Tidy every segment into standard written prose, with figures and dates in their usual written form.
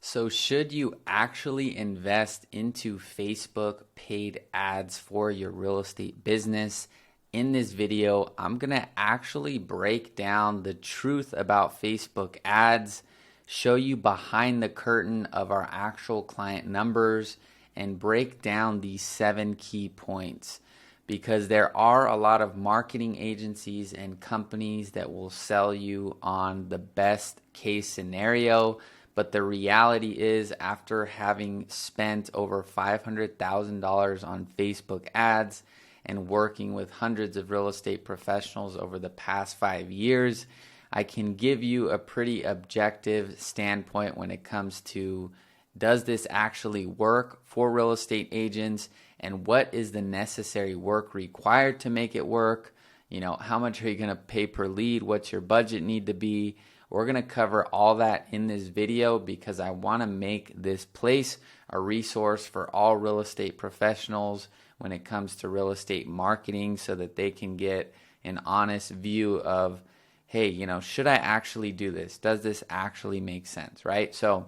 So should you actually invest into Facebook paid ads for your real estate business? In this video, I'm going to actually break down the truth about Facebook ads, show you behind the curtain of our actual client numbers, and break down these 7 key points. Because there are a lot of marketing agencies and companies that will sell you on the best case scenario. But the reality is, after having spent over $500,000 on Facebook ads and working with hundreds of real estate professionals over the past 5 years, I can give you a pretty objective standpoint when it comes to, does this actually work for real estate agents, and what is the necessary work required to make it work? You know, how much are you going to pay per lead? What's your budget need to be? We're going to cover all that in this video because I want to make this place a resource for all real estate professionals when it comes to real estate marketing, so that they can get an honest view of, hey, you know, should I actually do this? Does this actually make sense, right? So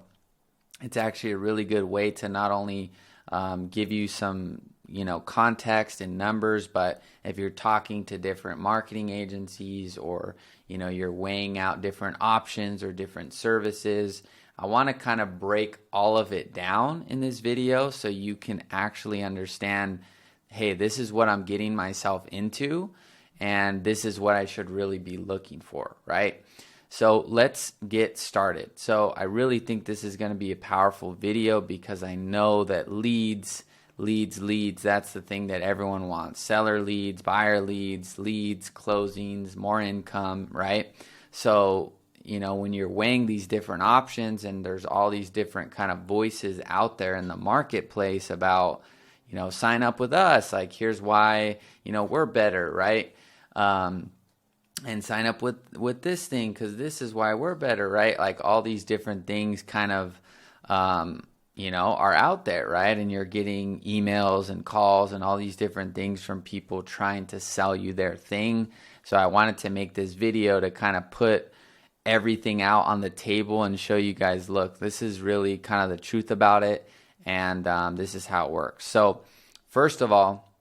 it's actually a really good way to not only give you some, context and numbers, but if you're talking to different marketing agencies, or, you're weighing out different options or different services, I want to kind of break all of it down in this video so you can actually understand, hey, this is what I'm getting myself into, and this is what I should really be looking for, right? So let's get started. So I really think this is going to be a powerful video because I know that leads, that's the thing that everyone wants. Seller leads, buyer leads, closings, more income, right? So, when you're weighing these different options and there's all these different kind of voices out there in the marketplace about, sign up with us, like here's why, we're better, right? And sign up with this thing because this is why we're better, right? Like all these different things kind of, are out there, right? And you're getting emails and calls and all these different things from people trying to sell you their thing. So I wanted to make this video to kind of put everything out on the table and show you guys, look, this is really kind of the truth about it. And this is how it works. So first of all,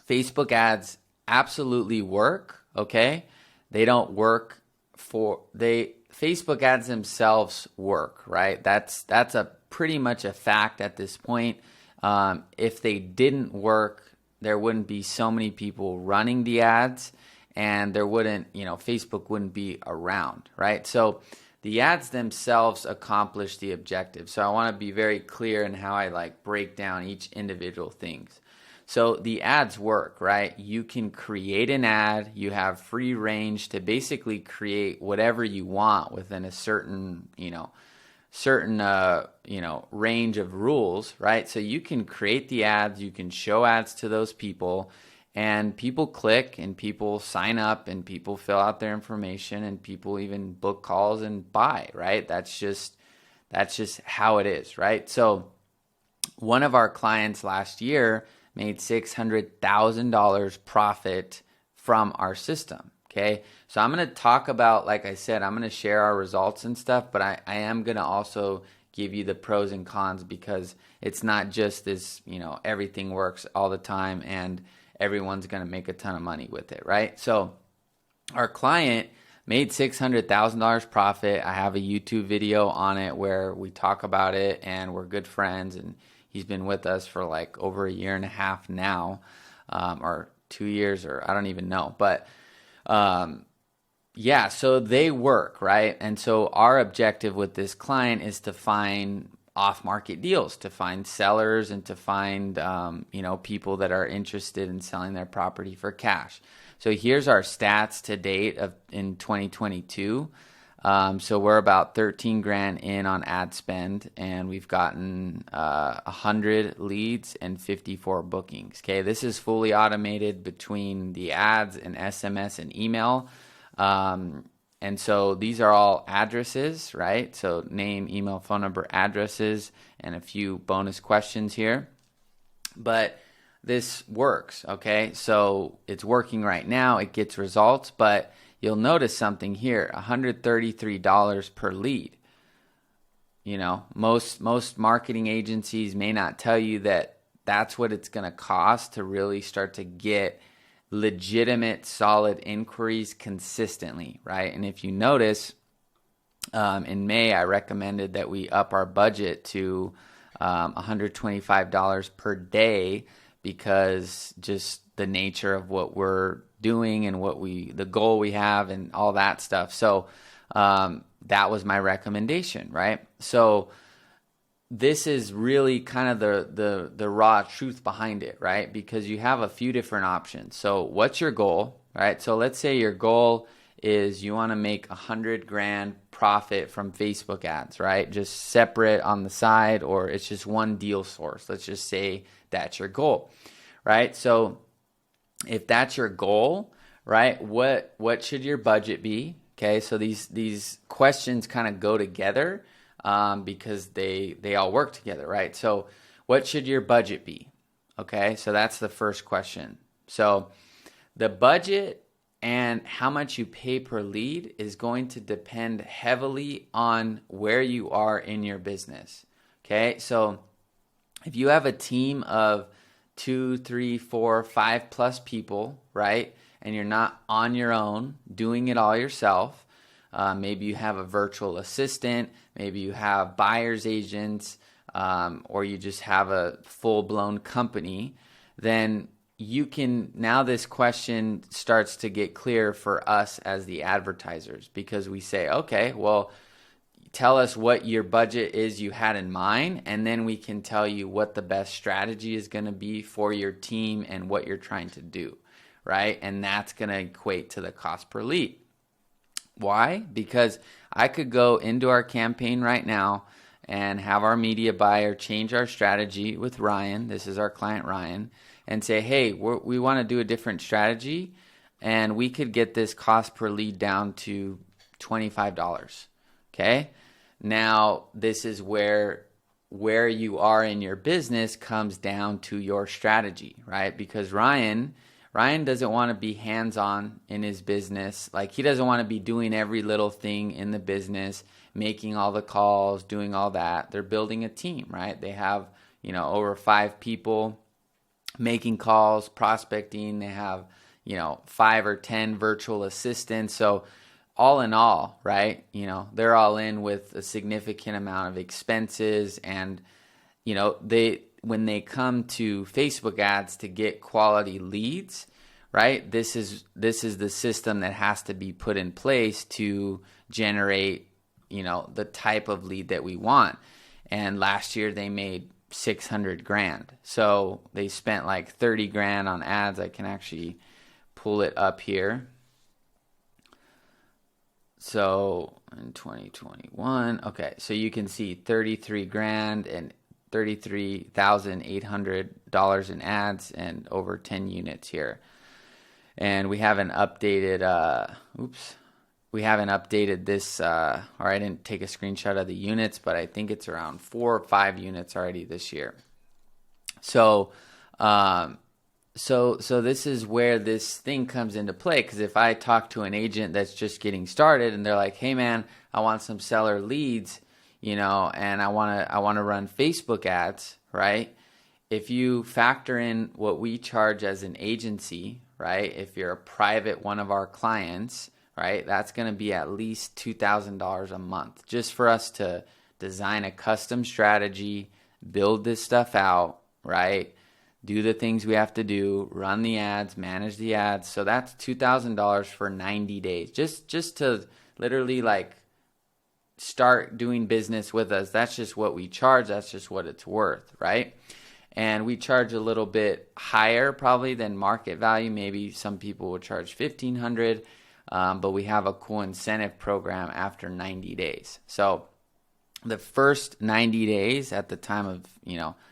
Facebook ads absolutely work, okay? They don't work Facebook ads themselves work, right? That's a pretty much a fact at this point. If they didn't work, there wouldn't be so many people running the ads, and there wouldn't, Facebook wouldn't be around, right? So the ads themselves accomplish the objective. So I want to be very clear in how I break down each individual things. So the ads work, right? You can create an ad. You have free range to basically create whatever you want within a certain range of rules, right? So you can create the ads, you can show ads to those people, and people click and people sign up and people fill out their information and people even book calls and buy, right? That's just how it is, right? So one of our clients last year made $600,000 profit from our system, okay? So I'm going to talk about, like I said, I'm going to share our results and stuff, but I am going to also give you the pros and cons, because it's not just this, everything works all the time and everyone's going to make a ton of money with it, right? So our client made $600,000 profit. I have a YouTube video on it where we talk about it, and we're good friends, and he's been with us for over a year and a half now, or 2 years, or I don't even know. But so they work, right? And so our objective with this client is to find off-market deals, to find sellers, and to find people that are interested in selling their property for cash. So here's our stats to date in 2022. So we're about 13 grand in on ad spend, and we've gotten 100 leads and 54 bookings. Okay, this is fully automated between the ads and SMS and email. And so these are all addresses, right? So name, email, phone number, addresses, and a few bonus questions here. But this works, okay? So it's working right now. It gets results, but you'll notice something here, $133 per lead. most marketing agencies may not tell you that that's what it's going to cost to really start to get legitimate, solid inquiries consistently, right? And if you notice, in May, I recommended that we up our budget to $125 per day because just the nature of what we're doing and the goal we have and all that stuff. So that was my recommendation, right? So this is really kind of the raw truth behind it, right? Because you have a few different options. So what's your goal, right? So let's say your goal is you want to make $100,000 profit from Facebook ads, right? Just separate on the side, or it's just one deal source. Let's just say that's your goal, right? So if that's your goal, right, what should your budget be? Okay, so these questions kind of go together because they all work together, right? So what should your budget be? Okay, so that's the first question. So the budget and how much you pay per lead is going to depend heavily on where you are in your business. Okay, so if you have a team of 2, 3, 4, 5 plus people, right, and you're not on your own doing it all yourself, maybe you have a virtual assistant, maybe you have buyer's agents, or you just have a full-blown company, then now this question starts to get clear for us as the advertisers, because we say, okay, well, tell us what your budget is you had in mind, and then we can tell you what the best strategy is going to be for your team and what you're trying to do, right? And that's going to equate to the cost per lead. Why? Because I could go into our campaign right now and have our media buyer change our strategy with Ryan. This is our client, Ryan. And say, hey, we want to do a different strategy, and we could get this cost per lead down to $25. Okay? Now, this is where you are in your business comes down to your strategy, right? Because Ryan doesn't want to be hands-on in his business. Like, he doesn't want to be doing every little thing in the business, making all the calls, doing all that. They're building a team, right? They have, over 5 people making calls, prospecting. They have, 5 or 10 virtual assistants. So all in all, right, they're all in with a significant amount of expenses. And, when they come to Facebook ads to get quality leads, right, this is the system that has to be put in place to generate, the type of lead that we want. And last year they made $600,000. So they spent like $30,000 on ads. I can actually pull it up here. So in 2021, okay, so you can see $33,000 and $33,800 in ads and over 10 units here. And we haven't updated, this, or I didn't take a screenshot of the units, but I think it's around 4 or 5 units already this year. So, so this is where this thing comes into play. Because if I talk to an agent that's just getting started and they're like, hey man, I want some seller leads, and I want to run Facebook ads, right? If you factor in what we charge as an agency, right? If you're a private one of our clients, right, that's going to be at least $2,000 a month just for us to design a custom strategy, build this stuff out, right? Do the things we have to do, run the ads, manage the ads. So that's $2,000 for 90 days. Just to literally like start doing business with us. That's just what we charge. That's just what it's worth, right? And we charge a little bit higher probably than market value. Maybe some people will charge $1,500, but we have a cool incentive program after 90 days. So the first 90 days at the time of,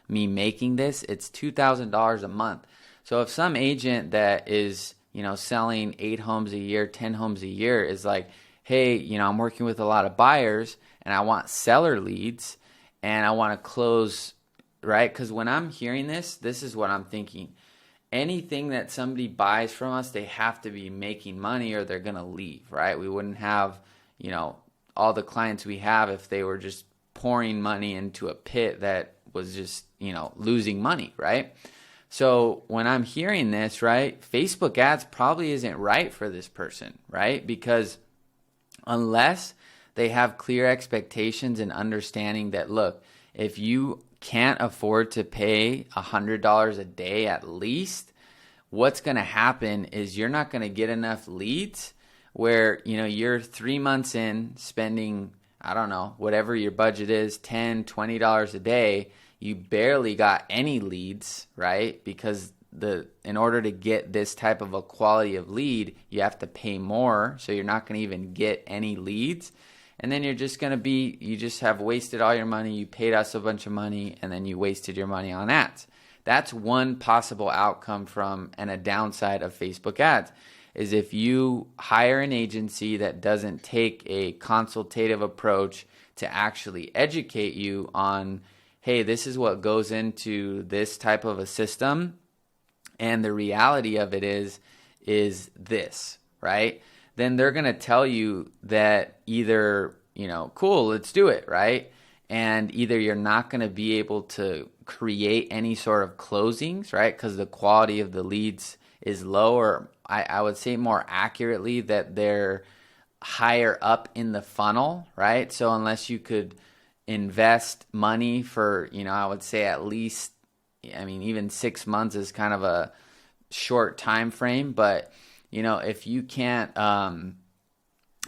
me making this, it's $2,000 a month. So if some agent that is, selling 8 homes a year, 10 homes a year is like, hey, I'm working with a lot of buyers and I want seller leads and I want to close, right? Because when I'm hearing this is what I'm thinking. Anything that somebody buys from us, they have to be making money or they're going to leave, right? We wouldn't have, all the clients we have if they were just pouring money into a pit that was just, losing money, right? So when I'm hearing this, right, Facebook ads probably isn't right for this person, right? Because unless they have clear expectations and understanding that, look, if you can't afford to pay $100 a day at least, what's going to happen is you're not going to get enough leads where, you're 3 months in spending, I don't know, whatever your budget is, $10, $20 a day, you barely got any leads, right? Because in order to get this type of a quality of lead, you have to pay more, so you're not going to even get any leads. And then you're just going to you just have wasted all your money, you paid us a bunch of money, and then you wasted your money on ads. That's one possible outcome from and a downside of Facebook ads, is if you hire an agency that doesn't take a consultative approach to actually educate you on, hey, this is what goes into this type of a system, and the reality of it is this, right? Then they're going to tell you that either, cool, let's do it, right? And either you're not going to be able to create any sort of closings, right? Because the quality of the leads is low, or I would say more accurately that they're higher up in the funnel, right? So unless you could invest money for, I would say at least, even 6 months is kind of a short time frame, but if you can't,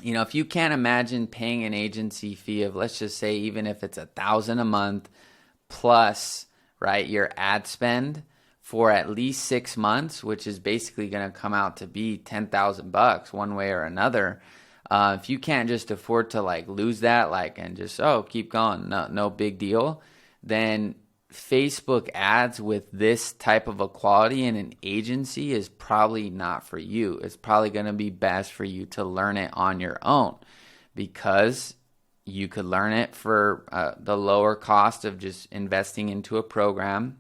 if you can't imagine paying an agency fee of, let's just say, even if it's $1,000 a month plus, right, your ad spend for at least 6 months, which is basically going to come out to be $10,000 one way or another. If you can't just afford to lose that, and just, keep going, no big deal, then Facebook ads with this type of a quality in an agency is probably not for you. It's probably going to be best for you to learn it on your own, because you could learn it for the lower cost of just investing into a program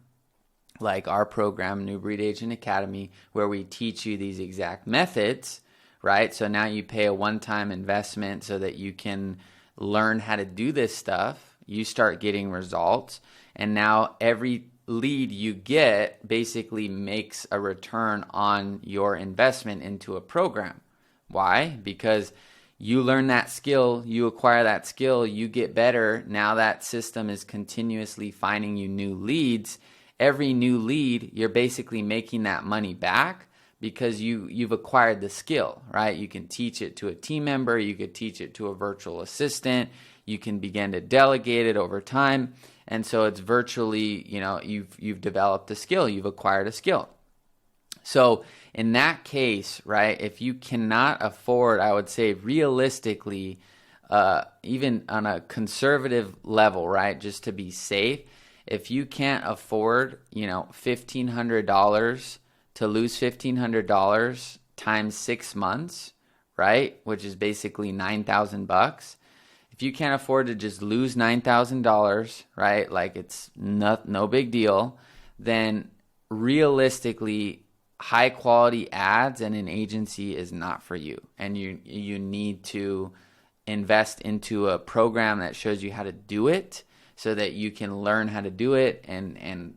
like our program, New Breed Agent Academy, where we teach you these exact methods, right? So now you pay a one-time investment so that you can learn how to do this stuff. You start getting results. And now every lead you get basically makes a return on your investment into a program. Why? Because you learn that skill, you acquire that skill, you get better. Now that system is continuously finding you new leads. Every new lead, you're basically making that money back because you've acquired the skill, right? You can teach it to a team member, you could teach it to a virtual assistant, you can begin to delegate it over time. And so it's virtually, you've developed a skill, you've acquired a skill. So in that case, right, if you cannot afford, I would say realistically, even on a conservative level, right, just to be safe, if you can't afford, $1,500 to lose $1,500 times 6 months, right, which is basically $9,000. If you can't afford to just lose $9,000, right, it's no big deal, then realistically, high quality ads and an agency is not for you. And you need to invest into a program that shows you how to do it so that you can learn how to do it and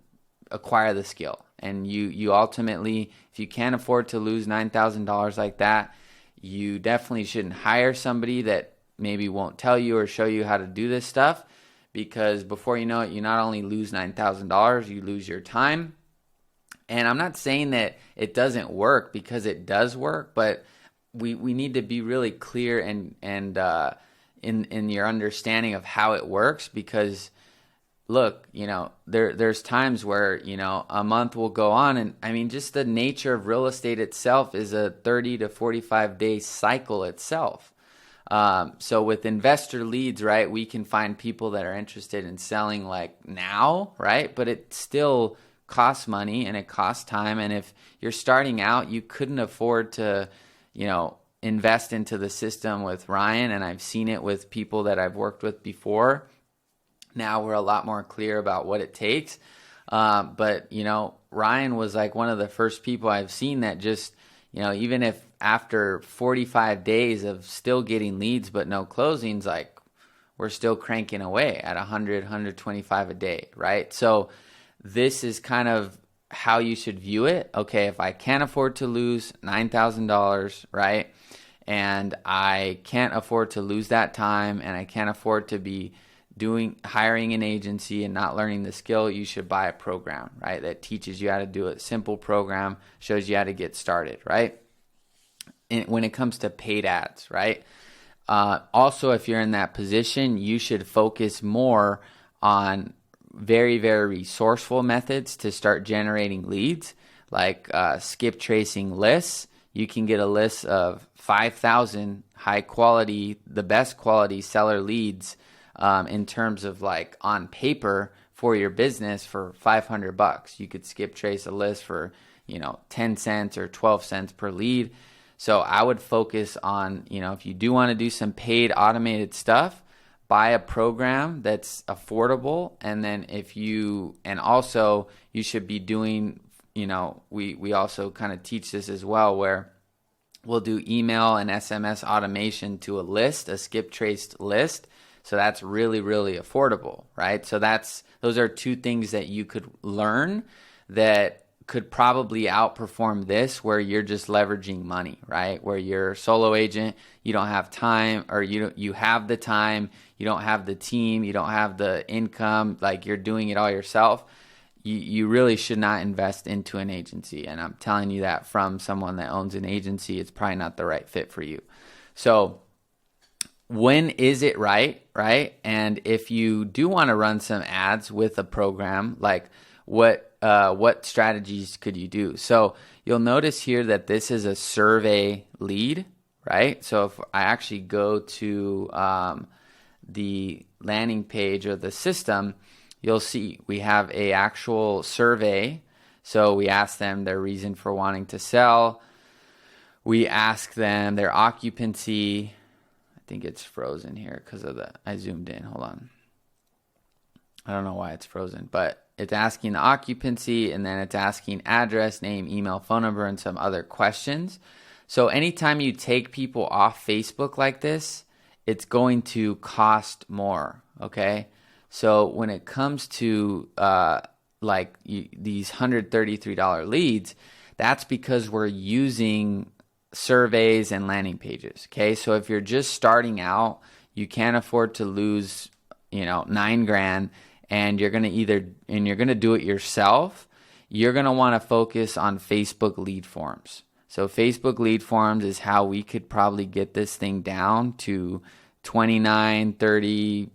acquire the skill. And you ultimately, if you can't afford to lose $9,000 like that, you definitely shouldn't hire somebody that maybe won't tell you or show you how to do this stuff, because before you know it, you not only lose $9,000, you lose your time. And I'm not saying that it doesn't work, because it does work, but we need to be really clear and in your understanding of how it works, because look, there's times where, a month will go on, and just the nature of real estate itself is a 30 to 45 day cycle itself. So with investor leads, right, we can find people that are interested in selling now, right? But it still costs money and it costs time. And if you're starting out, you couldn't afford to, invest into the system with Ryan. And I've seen it with people that I've worked with before. Now we're a lot more clear about what it takes. But Ryan was one of the first people I've seen that just, even if after 45 days of still getting leads but no closings, we're still cranking away at 100, 125 a day, right? So this is kind of how you should view it. Okay, if I can't afford to lose $9,000, right? And I can't afford to lose that time, and I can't afford to be hiring an agency and not learning the skill, you should buy a program, right? That teaches you how to do it. Simple program, shows you how to get started, right? And when it comes to paid ads, right? Also, if you're in that position, you should focus more on very, very resourceful methods to start generating leads, like skip tracing lists. You can get a list of 5,000 high quality, the best quality seller leads in terms of like on paper for your business for $500. You could skip trace a list for 10 cents or 12 cents per lead. So I would focus on, if you do want to do some paid automated stuff, buy a program that's affordable. And then also you should be doing, we also kind of teach this as well, where we'll do email and SMS automation to a list, a skip traced list. So that's really, really affordable, right? So those are two things that you could learn that could probably outperform this, where you're just leveraging money, right? Where you're a solo agent, you don't have time, or you have the time, you don't have the team, you don't have the income, like you're doing it all yourself. You really should not invest into an agency. And I'm telling you that from someone that owns an agency, it's probably not the right fit for you. So when is it right? And if you do want to run some ads with a program, like what strategies could you do? So you'll notice here that this is a survey lead, right? So if I actually go to the landing page or the system, you'll see we have a actual survey. So we ask them their reason for wanting to sell. We ask them their occupancy. I think it's frozen here because I zoomed in. Hold on. I don't know why it's frozen, but it's asking the occupancy, and then it's asking address, name, email, phone number, and some other questions. So anytime you take people off Facebook like this, it's going to cost more, okay? So when it comes to these $133 leads, that's because we're using surveys and landing pages, okay? So if you're just starting out, you can't afford to lose, $9,000, and you're going to do it yourself, you're going to want to focus on Facebook lead forms. So Facebook lead forms is how we could probably get this thing down to $29, $30,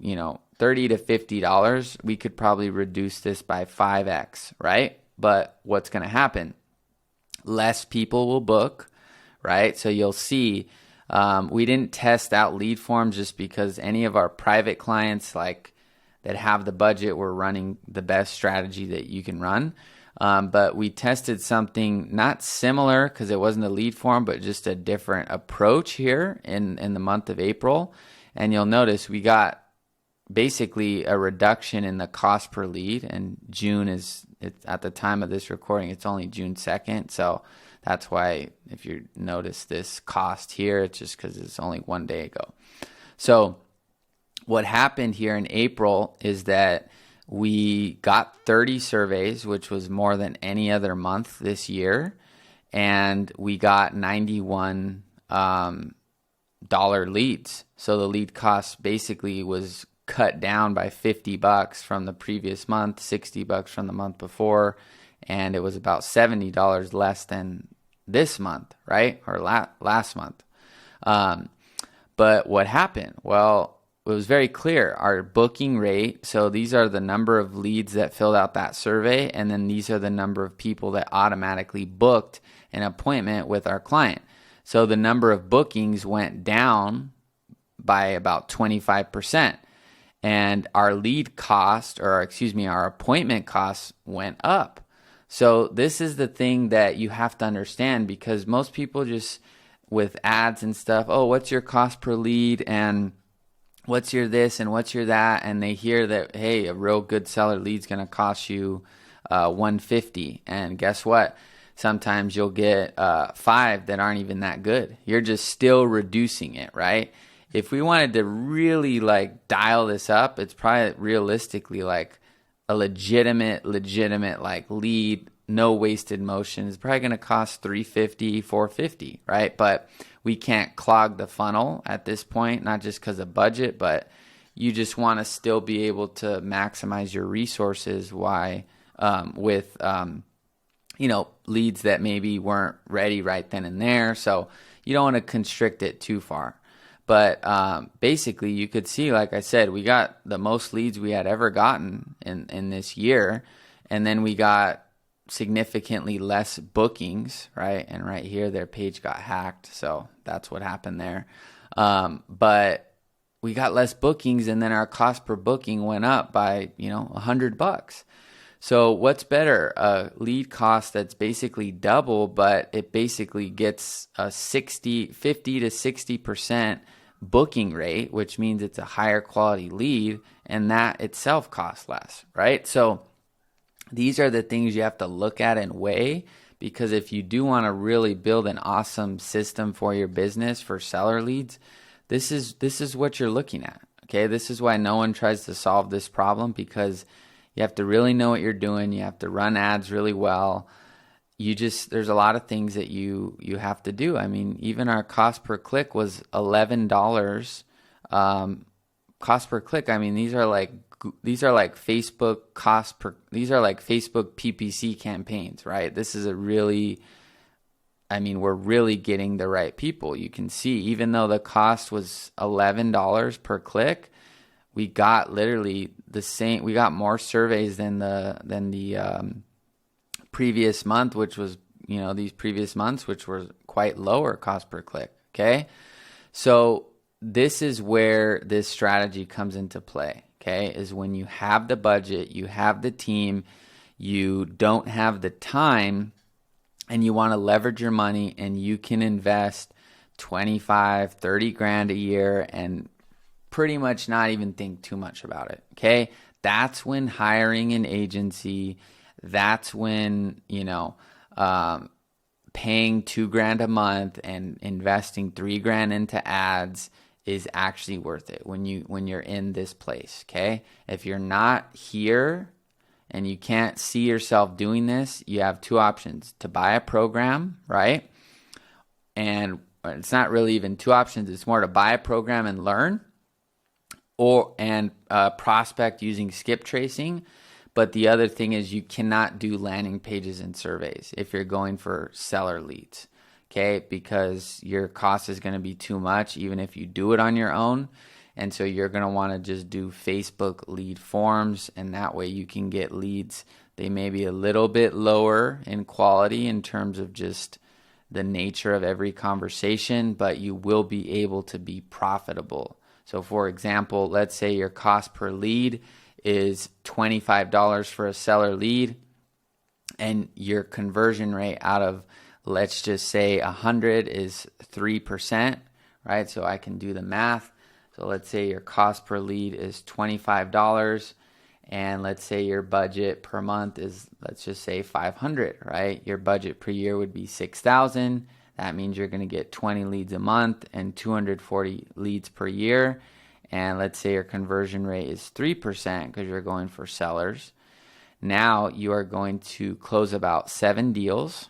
$30 to $50. We could probably reduce this by 5x, right? But what's going to happen? Less people will book, right? So you'll see we didn't test out lead forms just because any of our private clients that have the budget were running the best strategy that you can run. But we tested something not similar because it wasn't a lead form, but just a different approach here in the month of April. And you'll notice we got basically a reduction in the cost per lead. And at the time of this recording, it's only June 2nd. So that's why if you notice this cost here, it's just because it's only one day ago. So what happened here in April is that we got 30 surveys, which was more than any other month this year, and we got 91 dollar leads. So the lead cost basically was cut down by $50 from the previous month, $60 from the month before, and it was about $70 less than this month, right? Or last month. But what happened? Well, it was very clear. Our booking rate, so these are the number of leads that filled out that survey, and then these are the number of people that automatically booked an appointment with our client. So the number of bookings went down by about 25%, and our lead cost, our appointment costs went up. So this is the thing that you have to understand, because most people just, with ads and stuff, oh, what's your cost per lead, and what's your this and what's your that, and they hear that, hey, a real good seller lead's going to cost you $150, and guess what? Sometimes you'll get 5 that aren't even that good. You're just still reducing it, right? if we wanted to really like dial this up, it's probably realistically like a legitimate like lead, no wasted motion is probably going to cost $350, $450, right? But we can't clog the funnel at this point, not just because of budget, but you just want to still be able to maximize your resources with leads that maybe weren't ready right then and there. So you don't want to constrict it too far. But basically, you could see, like I said, we got the most leads we had ever gotten in this year. And then we got significantly less bookings, right? And right here, their page got hacked. So that's what happened there. But we got less bookings, and then our cost per booking went up by, $100. So what's better? A lead cost that's basically double, but it basically gets a 50 to 60% booking rate, which means it's a higher quality lead, and that itself costs less, right? So these are the things you have to look at and weigh, because if you do want to really build an awesome system for your business for seller leads, this is what you're looking at. Okay, this is why no one tries to solve this problem, because you have to really know what you're doing. You have to run ads really well. There's a lot of things that you have to do. I mean, even our cost per click was $11. Cost per click. I mean, these are like Facebook these are like Facebook PPC campaigns, right? This is we're really getting the right people. You can see, even though the cost was $11 per click, we got literally the same. We got more surveys than the previous month, which was, these previous months, which were quite lower cost per click. Okay. So this is where this strategy comes into play. Okay. Is when you have the budget, you have the team, you don't have the time, and you want to leverage your money, and you can invest 25, 30 grand a year and pretty much not even think too much about it. Okay. That's when hiring an agency, that's when, paying $2,000 a month and investing $3,000 into ads is actually worth it when you're in this place. Okay. If you're not here and you can't see yourself doing this, you have two options: to buy a program, right? And it's not really even two options. It's more to buy a program and learn, and prospect using skip tracing. But the other thing is, you cannot do landing pages and surveys if you're going for seller leads, okay? Because your cost is going to be too much, even if you do it on your own. And so you're going to want to just do Facebook lead forms, and that way you can get leads. They may be a little bit lower in quality in terms of just the nature of every conversation, but you will be able to be profitable. So for example, let's say your cost per lead is $25 for a seller lead, and your conversion rate out of, let's just say 100 is 3%, right? So I can do the math. So let's say your cost per lead is $25, and let's say your budget per month is, let's just say 500, right? Your budget per year would be 6,000. That means you're going to get 20 leads a month and 240 leads per year. And let's say your conversion rate is 3% because you're going for sellers. Now you are going to close about 7 deals,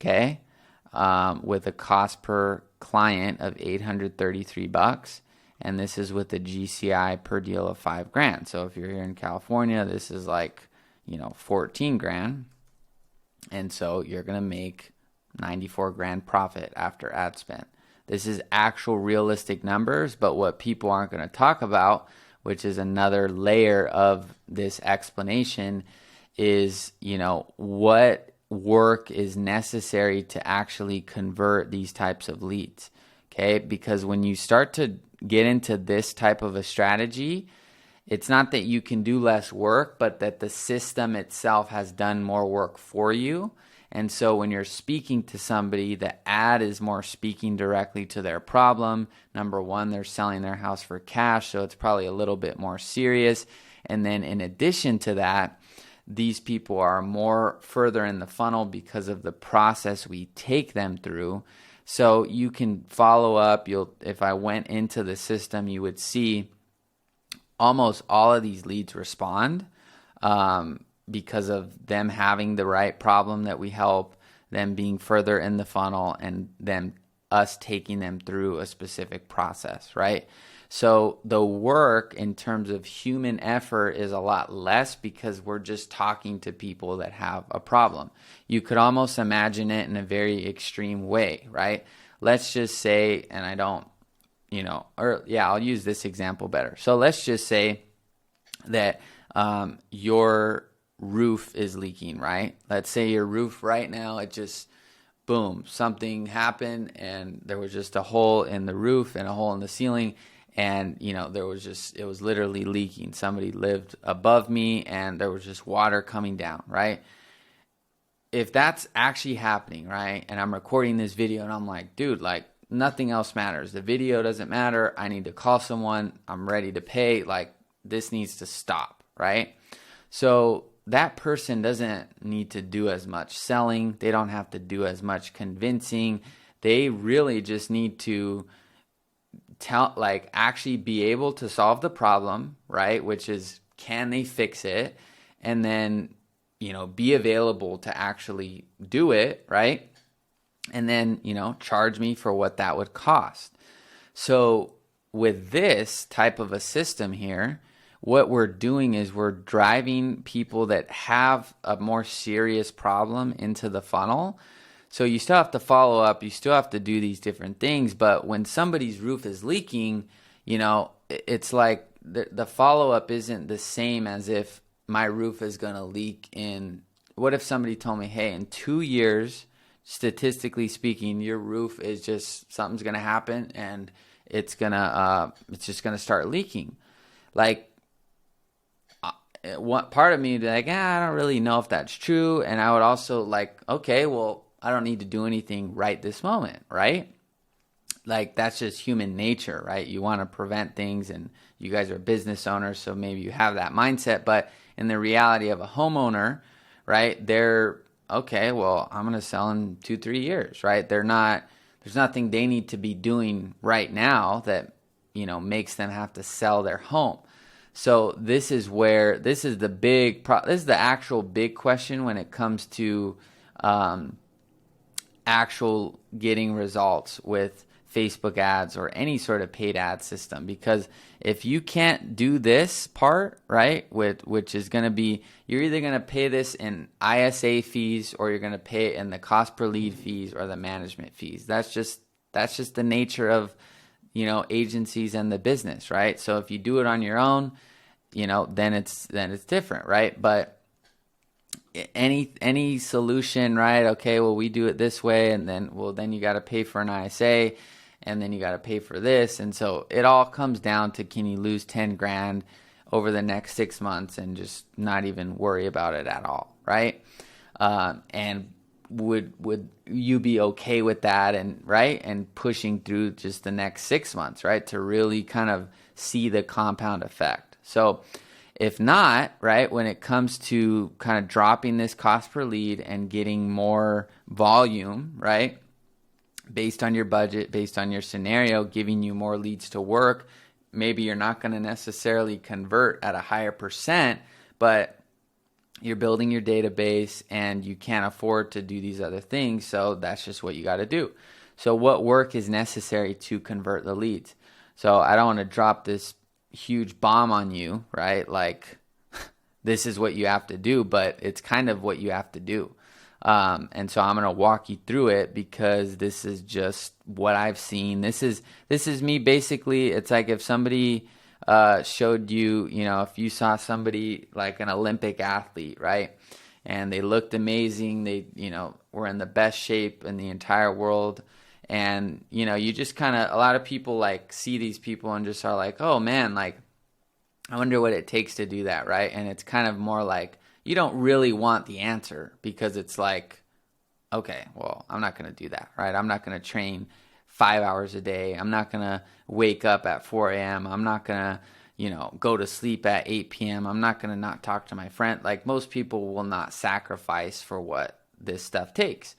okay, with a cost per client of $833. And this is with a GCI per deal of $5,000. So if you're here in California, this is like, 14 grand. And so you're going to make 94 grand profit after ad spend. This is actual realistic numbers, but what people aren't going to talk about, which is another layer of this explanation, is, what work is necessary to actually convert these types of leads. Okay? Because when you start to get into this type of a strategy, it's not that you can do less work, but that the system itself has done more work for you. And so when you're speaking to somebody, the ad is more speaking directly to their problem. Number one, they're selling their house for cash, so it's probably a little bit more serious. And then in addition to that, these people are more further in the funnel because of the process we take them through. So you can follow up. If I went into the system, you would see almost all of these leads respond because of them having the right problem that we help, them being further in the funnel, and then us taking them through a specific process, right? So the work in terms of human effort is a lot less because we're just talking to people that have a problem. You could almost imagine it in a very extreme way, right? Let's just say, and I don't, I'll use this example better. So let's just say that your roof is leaking, right? Let's say your roof right now, it just, boom, something happened and there was just a hole in the roof and a hole in the ceiling. And, it was literally leaking. Somebody lived above me and there was just water coming down, right? If that's actually happening, right? And I'm recording this video and I'm like, dude, like nothing else matters. The video doesn't matter. I need to call someone. I'm ready to pay. Like this needs to stop, right? So that person doesn't need to do as much selling. They don't have to do as much convincing. They really just need to actually be able to solve the problem, right? Which is, can they fix it? And then, be available to actually do it, right? And then, charge me for what that would cost. So with this type of a system here, what we're doing is we're driving people that have a more serious problem into the funnel. So you still have to follow up, you still have to do these different things, but when somebody's roof is leaking, it's like the follow-up isn't the same as if my roof is going to leak what if somebody told me, hey, in 2 years, statistically speaking, your roof is just, something's going to happen and it's just going to start leaking. Like, one part of me would be like, I don't really know if that's true. And I would also like, okay, well, I don't need to do anything right this moment, right? Like that's just human nature, right? You want to prevent things, and you guys are business owners, so maybe you have that mindset. But in the reality of a homeowner, right, they're, okay, well, I'm going to sell in 2-3 years, right? There's nothing they need to be doing right now that, makes them have to sell their home. So this is the actual big question when it comes to actual getting results with Facebook ads or any sort of paid ad system. Because if you can't do this part, right, which is going to be, you're either going to pay this in ISA fees or you're going to pay it in the cost per lead fees or the management fees. That's just the nature of, agencies and the business, right? So if you do it on your own, then it's different, right? But any solution, right? Okay, well, we do it this way, and then you got to pay for an ISA, and then you got to pay for this, and so it all comes down to, can you lose 10 grand over the next 6 months and just not even worry about it at all, right? And would you be okay with that, and right, and pushing through just the next 6 months, right, to really kind of see the compound effect? So if not, right, when it comes to kind of dropping this cost per lead and getting more volume, right, based on your budget, based on your scenario, giving you more leads to work, maybe you're not going to necessarily convert at a higher percent, but you're building your database and you can't afford to do these other things, so that's just what you got to do. So what work is necessary to convert the leads? So I don't want to drop this huge bomb on you, right? Like this is what you have to do, but it's kind of what you have to do. And so I'm going to walk you through it because this is just what I've seen. This is me basically. It's like if somebody showed you, if you saw somebody like an Olympic athlete, right? And they looked amazing. They, were in the best shape in the entire world. And, you just kind of, a lot of people like see these people and just are like, oh man, like, I wonder what it takes to do that, right? And it's kind of more like, you don't really want the answer because it's like, okay, well, I'm not going to do that, right? I'm not going to train 5 hours a day. I'm not going to wake up at 4 a.m. I'm not going to, go to sleep at 8 p.m. I'm not going to not talk to my friend. Like most people will not sacrifice for what this stuff takes.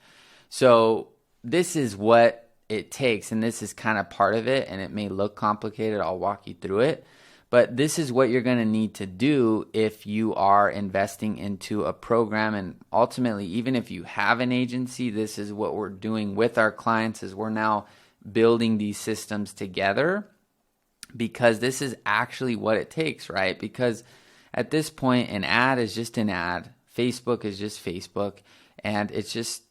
So this is what it takes, and this is kind of part of it, and it may look complicated. I'll walk you through it. But this is what you're going to need to do if you are investing into a program. And ultimately, even if you have an agency, this is what we're doing with our clients, is we're now building these systems together, because this is actually what it takes, right? Because at this point, an ad is just an ad. Facebook is just Facebook. And it's just,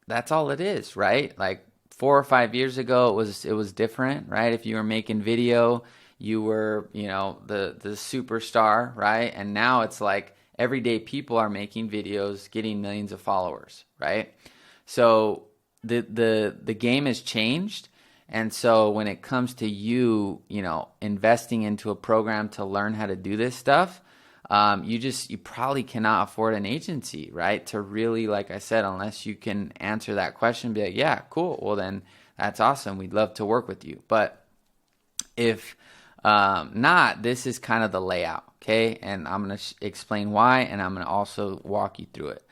that's all it is, right? Like 4 or 5 years ago, it was different, right? If you were making video, you were, the superstar, right? And now it's like everyday people are making videos, getting millions of followers, right? So the game has changed. And so when it comes to you investing into a program to learn how to do this stuff, you probably cannot afford an agency, right? To really, like I said, unless you can answer that question, be like, yeah, cool. Well, then that's awesome. We'd love to work with you. But if not, this is kind of the layout, okay? And I'm going to explain why, and I'm going to also walk you through it.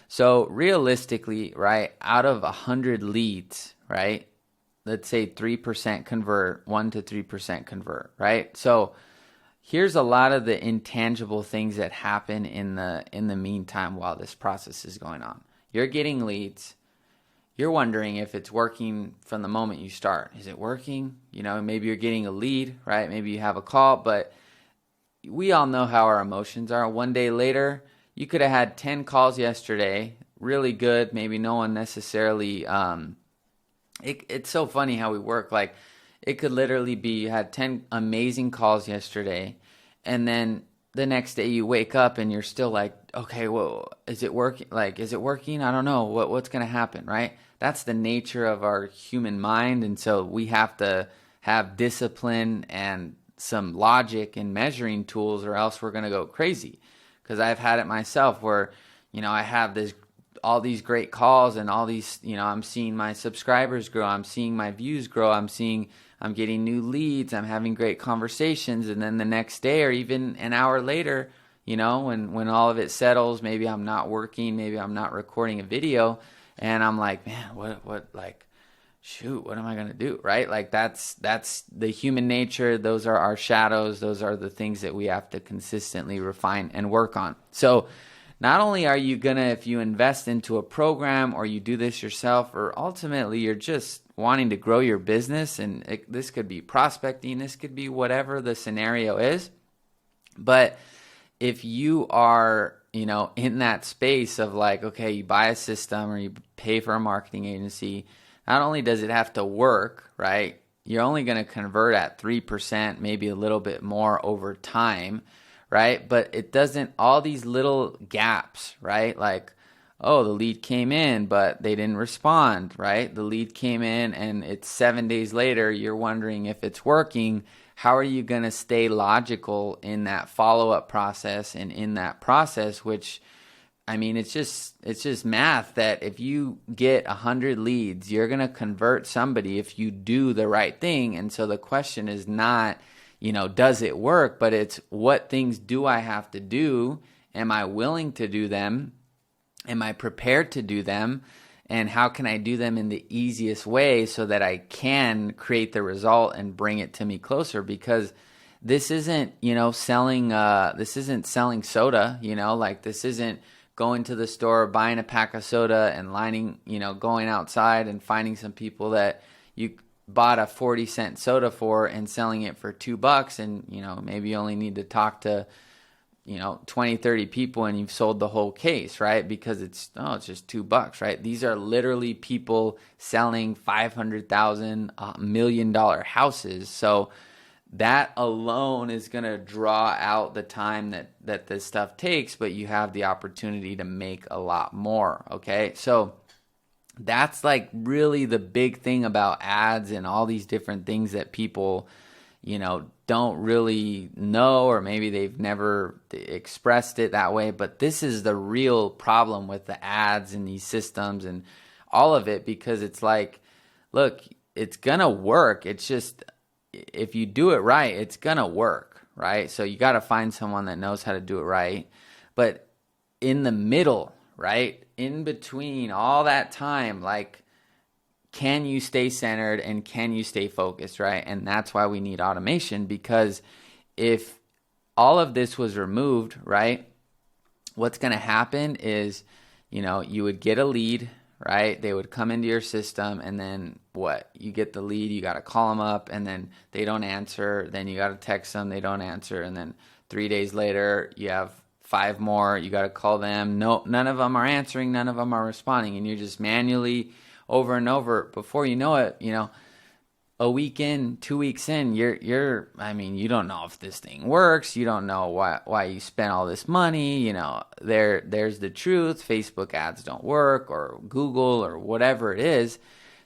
So realistically, right, out of 100 leads, right, let's say 3% convert, 1 to 3% convert, right? So here's a lot of the intangible things that happen in the meantime while this process is going on. You're getting leads. You're wondering if it's working from the moment you start. Is it working? Maybe you're getting a lead, right? Maybe you have a call, but we all know how our emotions are. One day later, you could have had 10 calls yesterday, really good. Maybe no one necessarily, it's so funny how we work. Like, it could literally be you had 10 amazing calls yesterday, and then the next day you wake up and you're still like, okay, well, is it working? Like, is it working? I don't know. What's going to happen, right? That's the nature of our human mind. And so we have to have discipline and some logic and measuring tools, or else we're going to go crazy. Because I've had it myself where, I have all these great calls and all these, I'm seeing my subscribers grow. I'm seeing my views grow. I'm getting new leads. I'm having great conversations. And then the next day, or even an hour later, when all of it settles, maybe I'm not working, maybe I'm not recording a video, and I'm like, man, what am I going to do? Right? Like, that's the human nature. Those are our shadows. Those are the things that we have to consistently refine and work on. So not only are you going to, if you invest into a program or you do this yourself, or ultimately you're just wanting to grow your business, and this could be prospecting, this could be whatever the scenario is. But if you are, in that space of like, okay, you buy a system or you pay for a marketing agency, not only does it have to work, right? You're only going to convert at 3%, maybe a little bit more over time, right? But it doesn't, all these little gaps, right? Like, oh, the lead came in, but they didn't respond, right? The lead came in and it's 7 days later, you're wondering if it's working. How are you going to stay logical in that follow-up process and in that process, which, it's just math that if you get 100 leads, you're going to convert somebody if you do the right thing. And so the question is not, does it work? But it's, what things do I have to do? Am I willing to do them? Am I prepared to do them? And how can I do them in the easiest way so that I can create the result and bring it to me closer? Because this isn't, selling soda, like, this isn't going to the store, buying a pack of soda and lining, going outside and finding some people that you bought a 40-cent soda for and selling it for $2. And, maybe you only need to talk to 20, 30 people and you've sold the whole case, right? Because it's just $2, right? These are literally people selling $500,000, $1 million houses. So that alone is going to draw out the time that this stuff takes, but you have the opportunity to make a lot more, okay? So that's like really the big thing about ads and all these different things that people, don't really know, or maybe they've never expressed it that way. But this is the real problem with the ads and these systems and all of it, because it's like, look, it's going to work. It's just, if you do it right, it's going to work, right? So you got to find someone that knows how to do it right. But in the middle, right, in between all that time, like, can you stay centered and can you stay focused, right? And that's why we need automation, because if all of this was removed, right, what's going to happen is, you would get a lead, right? They would come into your system, and then what? You get the lead, you got to call them up, and then they don't answer. Then you got to text them, they don't answer. And then 3 days later, you have 5 more, you got to call them. No, none of them are answering, none of them are responding. And you're just manually over and over. Before you know it, a week in, 2 weeks in, you don't know if this thing works. You don't know why you spent all this money. There's the truth. Facebook ads don't work, or Google, or whatever it is.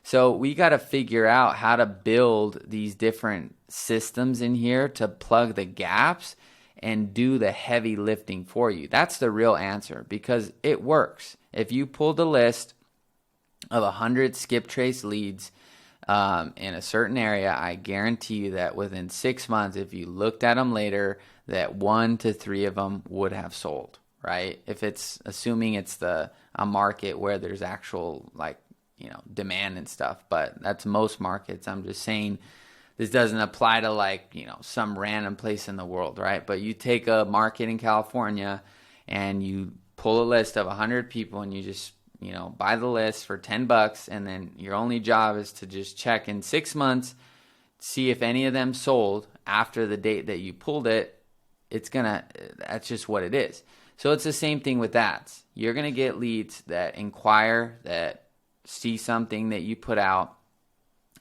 So we got to figure out how to build these different systems in here to plug the gaps and do the heavy lifting for you. That's the real answer, because it works. If you pulled a list of 100 skip trace leads in a certain area, I guarantee you that within 6 months, if you looked at them later, that 1 to 3 of them would have sold, right? If it's assuming it's a market where there's actual demand and stuff, but that's most markets. I'm just saying this doesn't apply to some random place in the world, right? But you take a market in California and you pull a list of 100 people and you just buy the list for $10, and then your only job is to just check in 6 months, see if any of them sold after the date that you pulled it. That's just what it is. So it's the same thing with ads. You're going to get leads that inquire, that see something that you put out,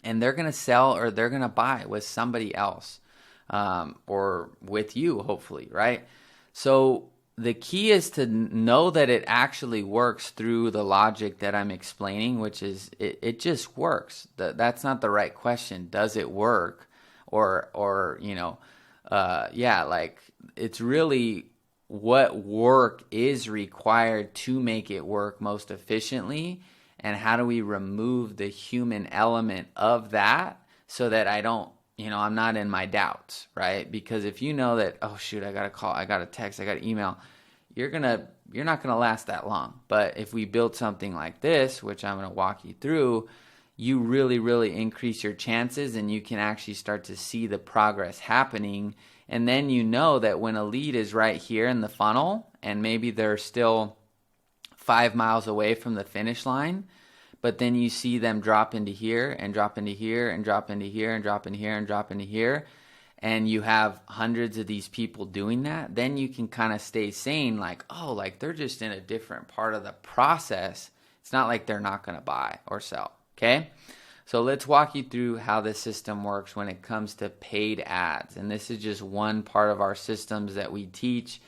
and they're going to sell or they're going to buy with somebody else, or with you, hopefully, right? So the key is to know that it actually works through the logic that I'm explaining, which is it just works. That's not the right question. Does it work? It's really what work is required to make it work most efficiently, and how do we remove the human element of that so that I'm not in my doubts, right? Because if you know that, oh shoot, I got to call, I got to text, I got to email, you're not going to last that long. But if we build something like this, which I'm going to walk you through, you really, really increase your chances, and you can actually start to see the progress happening. And then you know that when a lead is right here in the funnel, and maybe they're still 5 miles away from the finish line, but then you see them drop into here and drop into here and drop into here and drop into here and drop into here, and you have hundreds of these people doing that, then you can kind of stay sane, they're just in a different part of the process. It's not like they're not going to buy or sell, okay? So let's walk you through how this system works when it comes to paid ads. And this is just one part of our systems that we teach,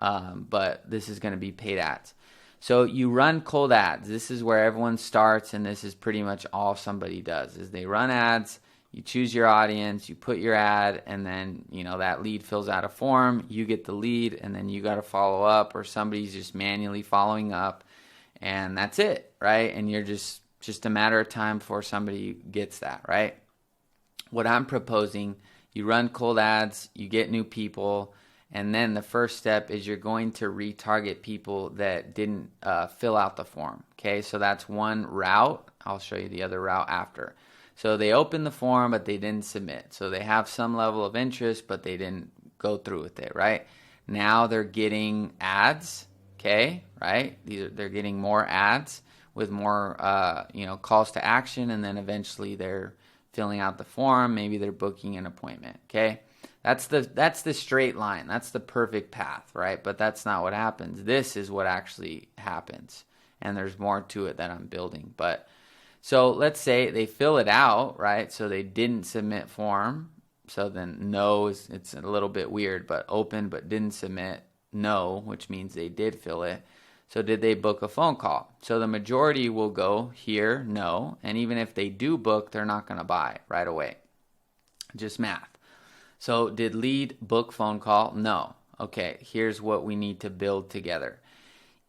but this is going to be paid ads. So you run cold ads. This is where everyone starts, and this is pretty much all somebody does, is they run ads. You choose your audience, you put your ad, and then that lead fills out a form. You get the lead, and then you got to follow up, or somebody's just manually following up, and that's it, right? And you're just a matter of time before somebody gets that, right? What I'm proposing, you run cold ads, you get new people, and then the first step is you're going to retarget people that didn't fill out the form, okay? So that's one route. I'll show you the other route after. So they opened the form, but they didn't submit. So they have some level of interest, but they didn't go through with it, right? Now they're getting ads, okay, right? They're getting more ads with more, calls to action, and then eventually they're filling out the form. Maybe they're booking an appointment, okay? That's the straight line. That's the perfect path, right? But that's not what happens. This is what actually happens, and there's more to it that I'm building. But so let's say they fill it out, right? So they didn't submit form. So then no, it's a little bit weird, but open but didn't submit, no, which means they did fill it. So did they book a phone call? So the majority will go here, no. And even if they do book, they're not going to buy right away. Just math. So did lead book phone call? No. Okay, here's what we need to build together.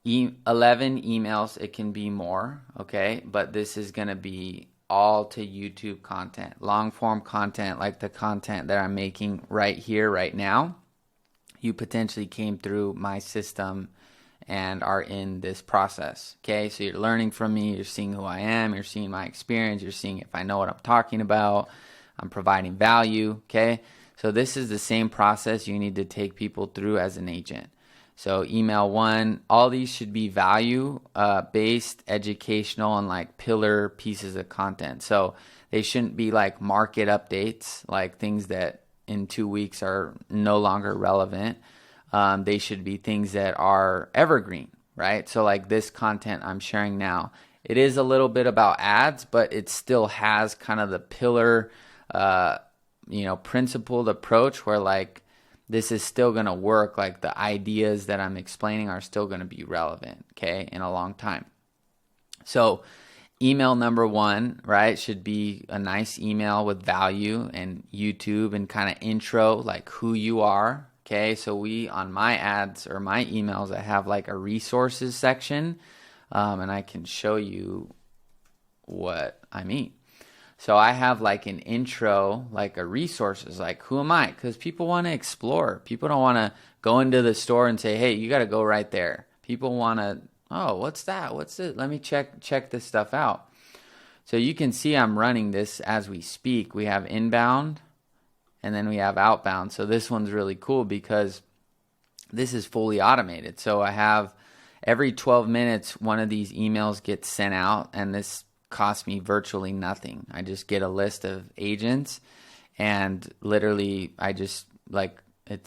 11 emails, it can be more, okay? But this is going to be all to YouTube content, long form content like the content that I'm making right here, right now. You potentially came through my system and are in this process. Okay, so you're learning from me, you're seeing who I am, you're seeing my experience, you're seeing if I know what I'm talking about, I'm providing value. Okay, so this is the same process you need to take people through as an agent. So email 1, all these should be value based, educational, and like pillar pieces of content. So they shouldn't be like market updates, like things that in 2 weeks are no longer relevant. They should be things that are evergreen, right? So like this content I'm sharing now, it is a little bit about ads, but it still has kind of the pillar, principled approach where like this is still going to work. Like the ideas that I'm explaining are still going to be relevant, okay, in a long time. So email number 1, right, should be a nice email with value and YouTube and kind of intro, like who you are. Okay, so on my ads or my emails, I have like a resources section, and I can show you what I mean. So I have like an intro, like a resources, like who am I? Because people want to explore. People don't want to go into the store and say, hey, you got to go right there. People want to, oh, what's that? What's it? Let me check this stuff out. So you can see I'm running this as we speak. We have inbound and then we have outbound. So this one's really cool because this is fully automated. So I have every 12 minutes, one of these emails gets sent out, and this costs me virtually nothing. I just get a list of agents, and literally I just like I'd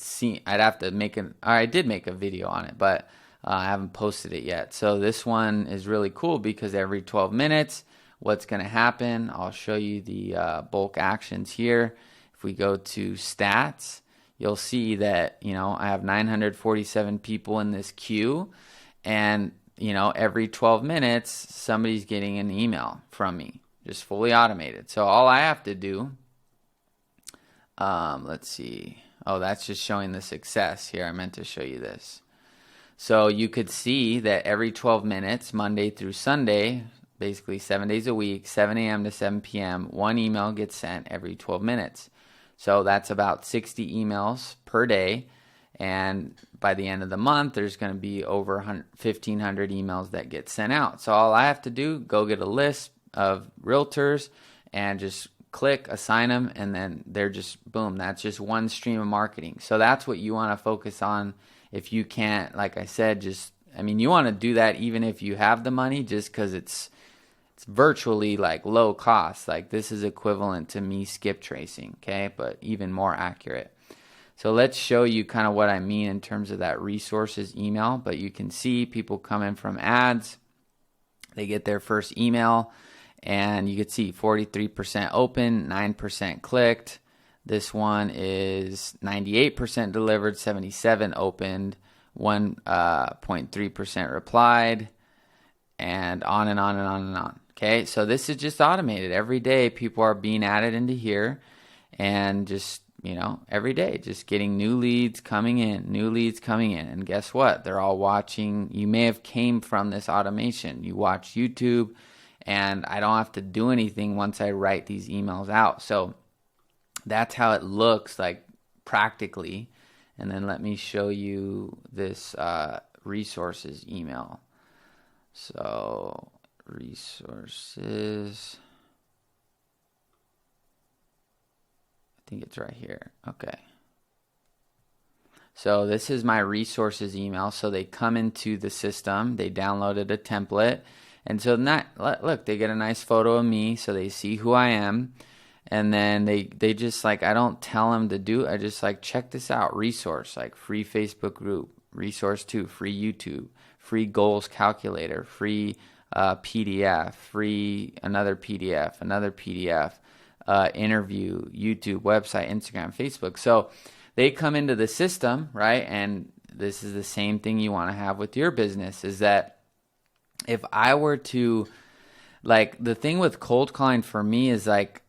have to I did make a video on it, but I haven't posted it yet. So this one is really cool because every 12 minutes, what's going to happen, I'll show you the bulk actions here. If we go to stats, you'll see that, I have 947 people in this queue, and every 12 minutes, somebody's getting an email from me, just fully automated. So all I have to do, let's see. Oh, that's just showing the success here. I meant to show you this. So you could see that every 12 minutes, Monday through Sunday, basically 7 days a week, 7 a.m. to 7 p.m., one email gets sent every 12 minutes. So that's about 60 emails per day. And by the end of the month, there's going to be over 1,500 emails that get sent out. So all I have to do, go get a list of realtors and just click, assign them, and then they're just, boom, that's just one stream of marketing. So that's what you want to focus on. If you can't, like I said, you want to do that even if you have the money, just because it's virtually like low cost. Like this is equivalent to me skip tracing, okay, but even more accurate. So let's show you kind of what I mean in terms of that resources email. But you can see people come in from ads. They get their first email, and you can see 43% open, 9% clicked. This one is 98% delivered, 77% opened, 1.3% replied, and on and on and on and on. Okay, so this is just automated. Every day people are being added into here, and just every day, just getting new leads coming in. And guess what? They're all watching. You may have came from this automation. You watch YouTube, and I don't have to do anything once I write these emails out. So that's how it looks like practically. And then let me show you this resources email. So resources, I think it's right here. Okay. So this is my resources email. So they come into the system, they downloaded a template, and so look, they get a nice photo of me, so they see who I am, and then they just like, I don't tell them to do, I just like, check this out, resource, like free Facebook group, resource 2, free YouTube, free goals calculator, free PDF, free another PDF, interview, YouTube, website, Instagram, Facebook. So they come into the system, right? And this is the same thing you want to have with your business, is that if I were to, like, the thing with cold calling for me is like,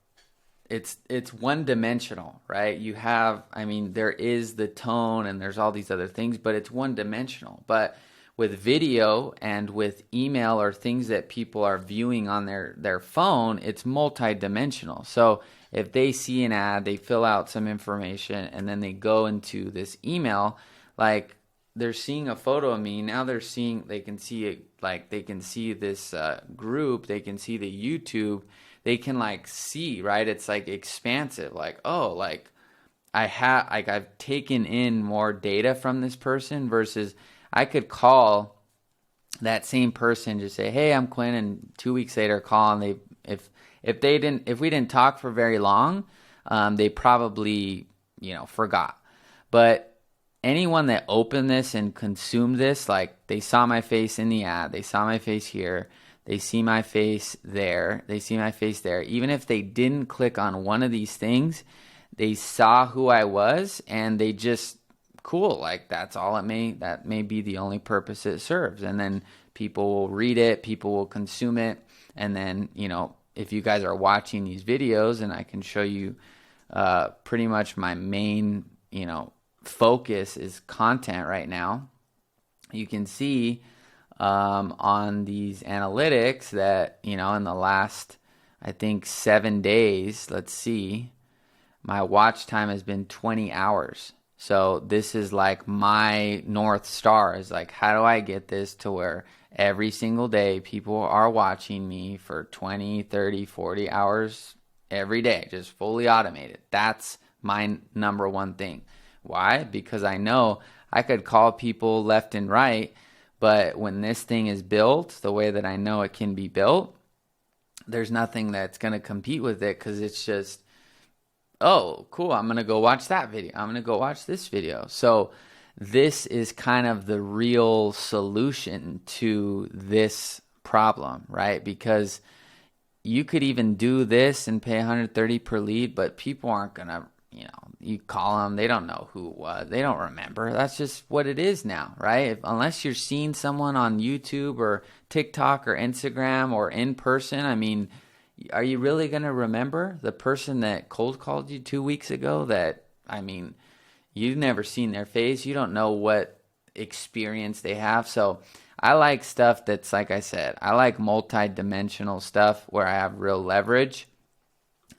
it's one dimensional, right? You have, there is the tone and there's all these other things, but it's one dimensional. But with video and with email or things that people are viewing on their phone, it's multi-dimensional. So if they see an ad, they fill out some information, and then they go into this email, like they're seeing a photo of me. Now they can see it, like they can see this group, they can see the YouTube, they can like see, right? It's like expansive, like, oh, like I've taken in more data from this person versus I could call that same person, just say, hey, I'm Quinn, and 2 weeks later call, and if we didn't talk for very long, they probably, forgot. But anyone that opened this and consumed this, like they saw my face in the ad, they saw my face here, they see my face there, they see my face there. Even if they didn't click on one of these things, they saw who I was, and they just, cool, like that may be the only purpose it serves. And then people will read it, people will consume it, and then, if you guys are watching these videos, and I can show you pretty much my main, focus is content right now. You can see on these analytics that, in the last, I think 7 days, let's see, my watch time has been 20 hours. So this is like my North Star, is like, how do I get this to where every single day people are watching me for 20, 30, 40 hours every day, just fully automated. That's my number one thing. Why? Because I know I could call people left and right, but when this thing is built the way that I know it can be built, there's nothing that's going to compete with it, because it's just, oh, cool, I'm going to go watch that video. I'm going to go watch this video. So this is kind of the real solution to this problem, right? Because you could even do this and pay 130 per lead, but people aren't going to, you call them, they don't know who it was. They don't remember. That's just what it is now, right? Unless you're seeing someone on YouTube or TikTok or Instagram or in person, I mean, are you really going to remember the person that cold called you 2 weeks ago that, I mean, you've never seen their face. You don't know what experience they have. So I like stuff that's, like I said, I like multi-dimensional stuff where I have real leverage.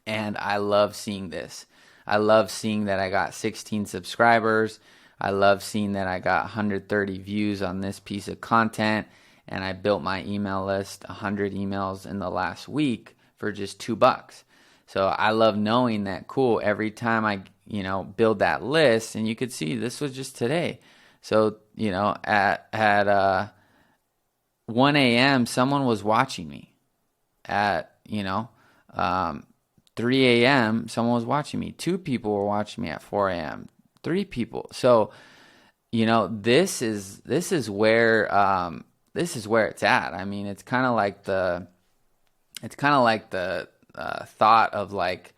And I love seeing this. I love seeing that I got 16 subscribers. I love seeing that I got 130 views on this piece of content. And I built my email list, 100 emails in the last week for just $2. So I love knowing that, cool, every time I, build that list, and you could see this was just today. So, at 1 a.m., someone was watching me. At, 3 a.m., someone was watching me. 2 people were watching me at 4 a.m. 3 people. So, this is where it's at. I mean, it's kind of like the thought of like,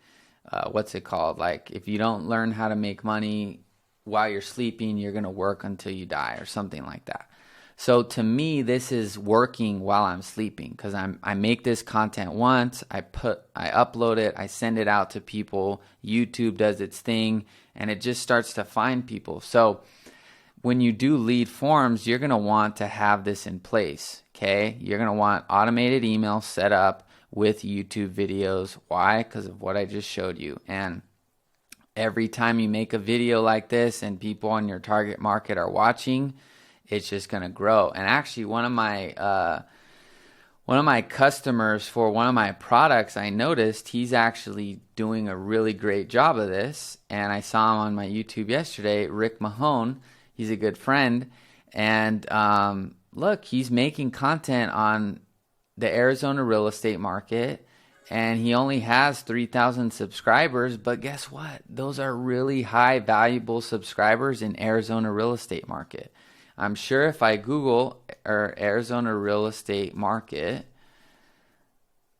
what's it called? Like, if you don't learn how to make money while you're sleeping, you're going to work until you die, or something like that. So to me, this is working while I'm sleeping, because I make this content once, I upload it, I send it out to people, YouTube does its thing, and it just starts to find people. So when you do lead forms, you're going to want to have this in place, okay? You're going to want automated emails set up with YouTube videos. Why? Because of what I just showed you. And every time you make a video like this and people in your target market are watching, it's just going to grow. And actually, one of my customers for one of my products, I noticed he's actually doing a really great job of this. And I saw him on my YouTube yesterday, Rick Mahone. He's a good friend. And look, he's making content on the Arizona real estate market. And he only has 3,000 subscribers. But guess what? Those are really high, valuable subscribers in Arizona real estate market. I'm sure if I Google Arizona real estate market,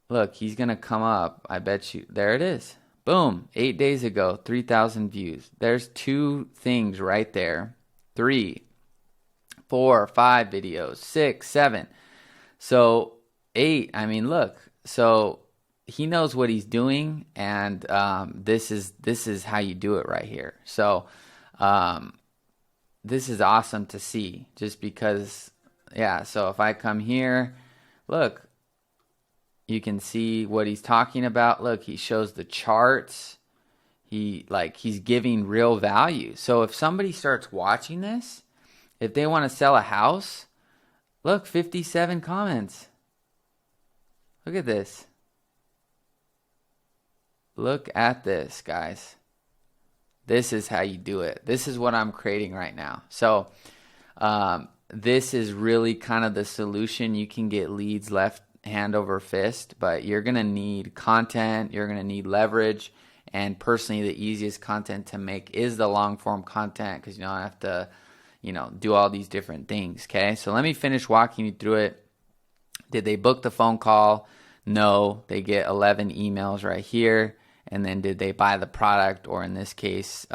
look, he's going to come up. I bet you. There it is. Boom. 8 days ago, 3,000 views. There's 2 things right there. 3, 4, 5 videos, 6, 7. So 8, I mean, look. So he knows what he's doing, and this is how you do it right here. So this is awesome to see, just because, yeah, so if I come here, look, you can see what he's talking about. Look, he shows the charts. He's giving real value. So if somebody starts watching this If they want to sell a house, look, 57 comments. Look at this. Look at this, guys. This is how you do it. This is what I'm creating right now. So this is really kind of the solution. You can get leads left hand over fist, but you're going to need content. You're going to need leverage. And personally, the easiest content to make is the long form content, because you don't have to, do all these different things. Okay. So let me finish walking you through it. Did they book the phone call? No. They get 11 emails right here. And then did they buy the product, or in this case,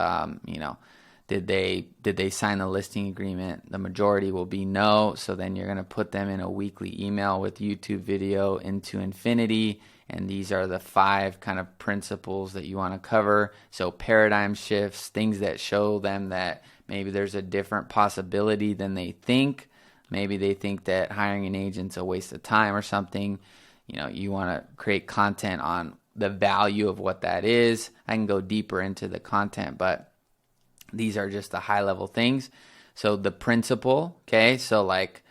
did they sign the listing agreement? The majority will be no. So then you're going to put them in a weekly email with YouTube video into infinity. And these are the 5 kind of principles that you want to cover. So paradigm shifts, things that show them that maybe there's a different possibility than they think. Maybe they think that hiring an agent's a waste of time or something. You want to create content on the value of what that is. I can go deeper into the content, but these are just the high level things. So the principle, okay? So like,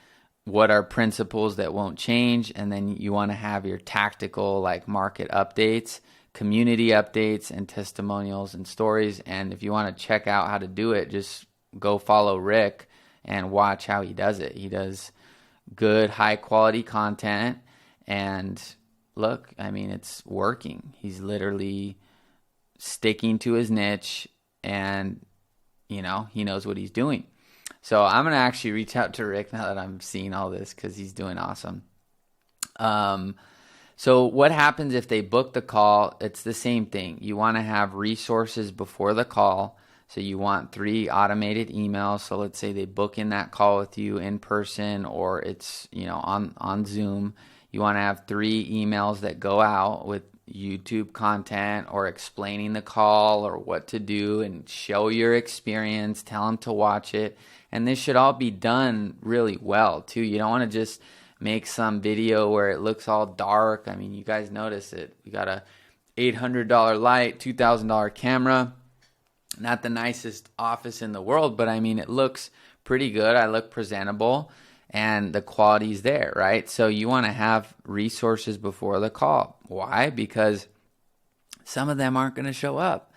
what are principles that won't change? And then you want to have your tactical, like market updates, community updates, and testimonials and stories. And if you want to check out how to do it, just go follow Rick and watch how he does it. He does good, high quality content. And look, I mean, it's working. He's literally sticking to his niche, and, he knows what he's doing. So I'm going to actually reach out to Rick now that I'm seeing all this, because he's doing awesome. So what happens if they book the call? It's the same thing. You want to have resources before the call. So you want 3 automated emails. So let's say they book in that call with you in person, or it's, on Zoom. You want to have 3 emails that go out with YouTube content or explaining the call or what to do, and show your experience, tell them to watch it. And this should all be done really well too. You don't want to just make some video where it looks all dark. I mean, you guys notice it. We got a $800 light, $2,000 camera. Not the nicest office in the world, but I mean, it looks pretty good. I look presentable. And the quality's there, right? So you want to have resources before the call. Why? Because some of them aren't going to show up.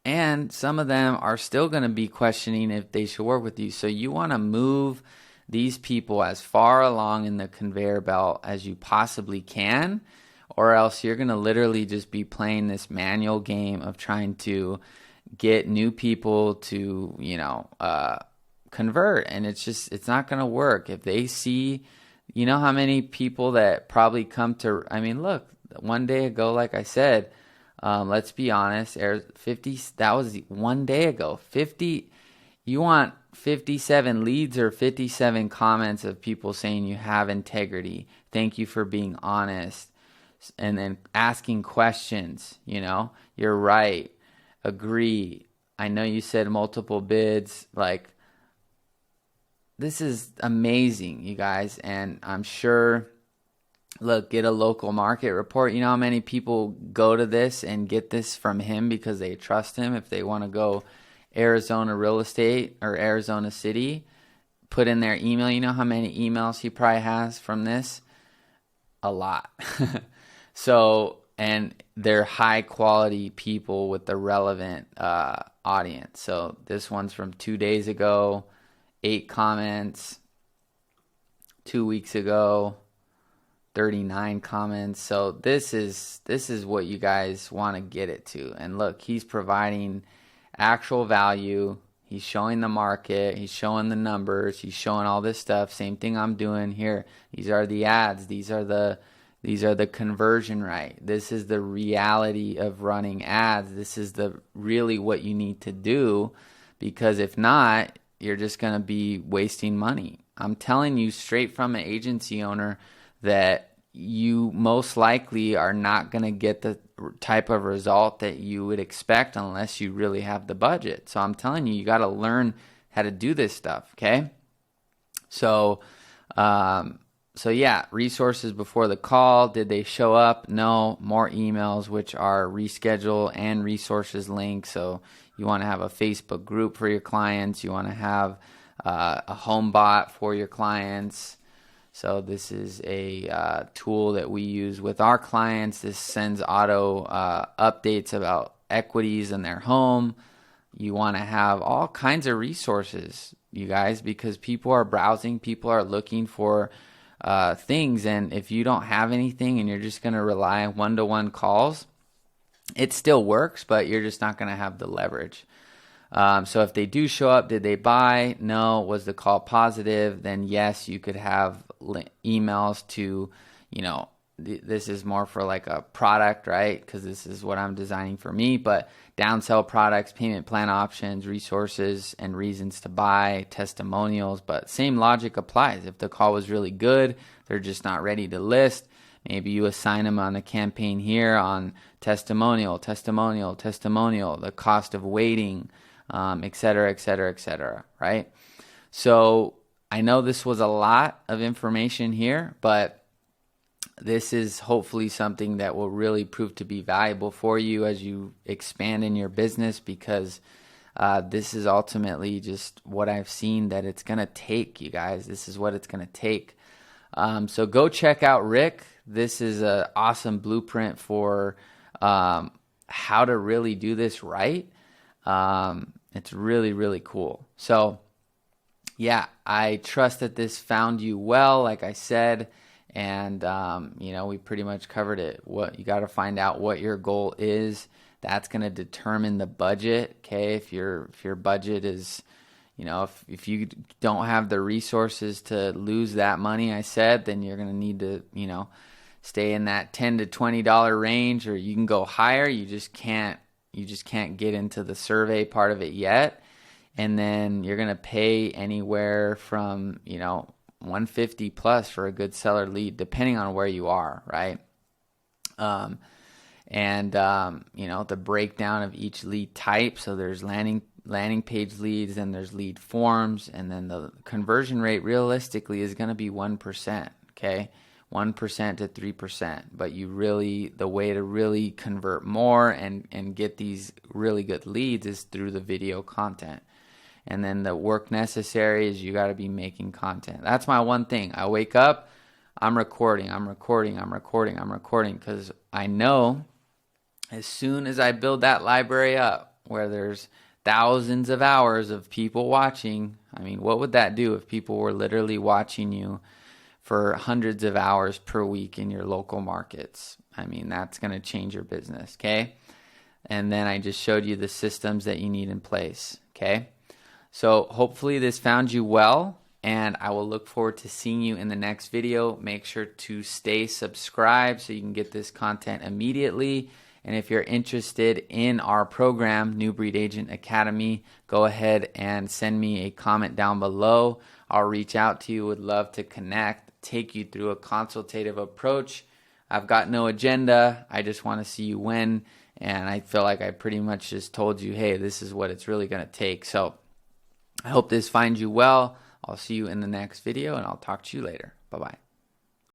And some of them are still going to be questioning if they should work with you. So you want to move these people as far along in the conveyor belt as you possibly can, or else you're going to literally just be playing this manual game of trying to get new people to, convert, and it's not going to work. If they see, how many people that probably come to, look, one day ago, like I said, let's be honest, 50, that was one day ago. 50, you want 57 leads or 57 comments of people saying you have integrity, thank you for being honest, and then asking questions, you're right, agree, I know you said multiple bids, like, this is amazing, you guys. And I'm sure, look, get a local market report. You know how many people go to this and get this from him because they trust him? If they want to go Arizona real estate or Arizona City, put in their email. You know how many emails he probably has from this? A lot. So, and they're high quality people with the relevant audience. So this one's from 2 days ago. 8 comments. 2 weeks ago, 39 comments. So this is what you guys want to get it to. And look, he's providing actual value. He's showing the market. He's showing the numbers. He's showing all this stuff. Same thing I'm doing here. These are the ads. These are the conversion rate. This is the reality of running ads. This is really what you need to do, because if not, you're just going to be wasting money. I'm telling you straight from an agency owner that you most likely are not going to get the type of result that you would expect unless you really have the budget. So I'm telling you, you got to learn how to do this stuff, okay? So yeah, resources before the call. Did they show up? No. More emails, which are reschedule and resources links. So you want to have a Facebook group for your clients. You want to have a home bot for your clients. So this is a tool that we use with our clients. This sends auto updates about equities in their home. You want to have all kinds of resources, you guys, because people are browsing, people are looking for things. And if you don't have anything and you're just going to rely on one-to-one calls, it still works, but you're just not going to have the leverage. So if they do show up, did they buy? No. Was the call positive? Then yes, you could have emails to, this is more for like a product, right? Because this is what I'm designing for me. But downsell products, payment plan options, resources and reasons to buy, testimonials. But same logic applies. If the call was really good, they're just not ready to list. Maybe you assign them on a campaign here on testimonial, the cost of waiting, et cetera, right? So I know this was a lot of information here, but this is hopefully something that will really prove to be valuable for you as you expand in your business, because this is ultimately just what I've seen that it's going to take, you guys. This is what it's going to take. So go check out Rick. This is an awesome blueprint for how to really do this right. It's really, really cool. So yeah, I trust that this found you well, like I said. And, we pretty much covered it. What you got to find out what your goal is. That's going to determine the budget. Okay. If your budget is, if you don't have the resources to lose that money, I said, then you're going to need to, stay in that $10 to $20 range, or you can go higher. You just can't get into the survey part of it yet. And then you're going to pay anywhere from, $150 plus for a good seller lead, depending on where you are, right? The breakdown of each lead type. So there's landing page leads, and there's lead forms, and then the conversion rate realistically is going to be 1%, okay? 1% to 3. But the way to really convert more and get these really good leads is through the video content. And then the work necessary is you got to be making content. That's my one thing. I wake up, I'm recording, because I know as soon as I build that library up where there's thousands of hours of people watching, what would that do if people were literally watching you for hundreds of hours per week in your local markets? That's going to change your business, okay? And then I just showed you the systems that you need in place, okay? So hopefully this found you well, and I will look forward to seeing you in the next video. Make sure to stay subscribed so you can get this content immediately. And if you're interested in our program, New Breed Agent Academy, go ahead and send me a comment down below. I'll reach out to you. Would love to connect, take you through a consultative approach. I've got no agenda. I just want to see you win. And I feel like I pretty much just told you, hey, this is what it's really going to take. So I hope this finds you well. I'll see you in the next video, and I'll talk to you later. Bye-bye.